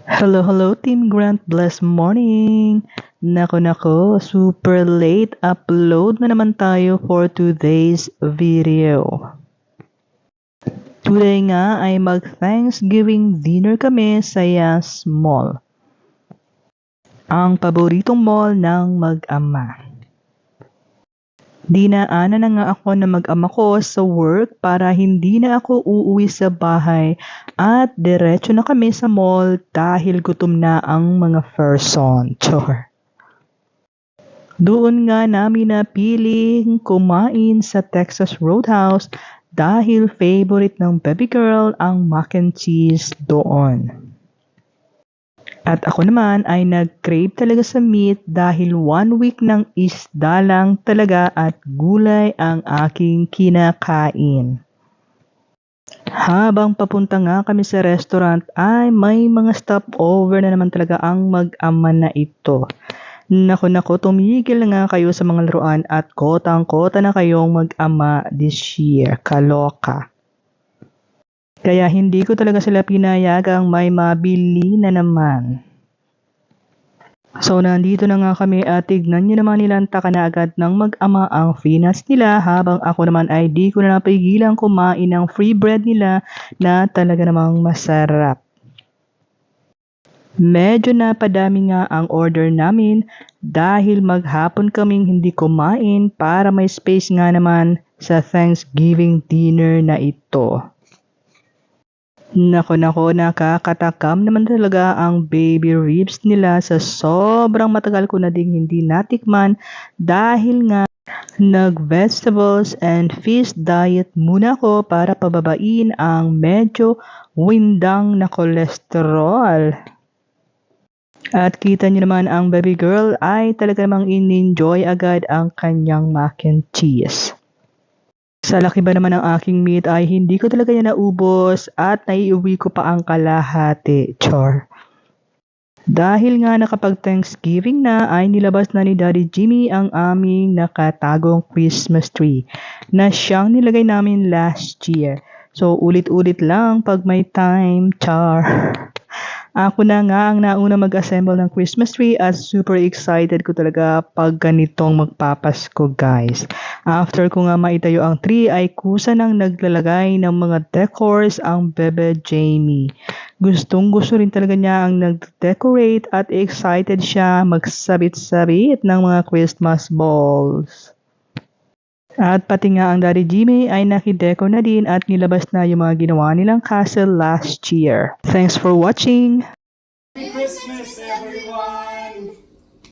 Hello, hello Team Grant, blessed morning! Nako, super late upload na naman tayo for today's video. Today nga ay mag-Thanksgiving dinner kami sa Yas Mall. Ang paboritong mall ng mag-ama. Dinaanan na nga ako na mag-ama ko sa work para hindi na ako uuwi sa bahay at diretso na kami sa mall dahil gutom na ang mga person. Chor. Doon nga namin napiling kumain sa Texas Roadhouse dahil favorite ng baby girl ang mac and cheese doon. At ako naman ay nag-crave talaga sa meat dahil 1 week ng isda lang talaga at gulay ang aking kinakain. Habang papunta nga kami sa restaurant ay may mga stopover na naman talaga ang mag-ama na ito. Nako, tumigil na nga kayo sa mga laruan at kotang-kota na kayong mag-ama this year. Kaloka. Kaya hindi ko talaga sila pinayagang may mabili na naman. So nandito na nga kami at tignan nyo naman nilanta ka na agad ng mag-ama ang free nuts nila habang ako naman ay di ko na napigilang kumain ng free bread nila na talaga namang masarap. Medyo napadami nga ang order namin dahil maghapon kaming hindi kumain para may space nga naman sa Thanksgiving dinner na ito. Nako, nakakatakam naman talaga ang baby ribs nila sa sobrang matagal ko na ding hindi natikman dahil nga nag-vegetables and fish diet muna ko para pababain ang medyo windang na kolesterol. At kita niyo naman ang baby girl ay talaga namang in-enjoy agad ang kanyang mac and cheese. Sa laki ba naman ng aking meat ay hindi ko talaga yan naubos at naiuwi ko pa ang kalahati. Chor. Dahil nga nakapag Thanksgiving na ay nilabas na ni Daddy Jimmy ang aming nakatagong Christmas tree na siyang nilagay namin last year. So ulit-ulit lang pag may time. Char. Ako na nga ang nauna mag-assemble ng Christmas tree at super excited ko talaga pag ganitong magpapasko, guys. After ko nga maitayo ang tree ay kusa nang naglalagay ng mga decors ang bebe Jamie. Gustong-gusto rin talaga niya ang nag-decorate at excited siya magsabit-sabit ng mga Christmas balls. At pati nga ang Daddy Jimmy ay nakideko na din at nilabas na yung mga ginawa nilang castle last year. Thanks for watching! Merry Christmas, everyone!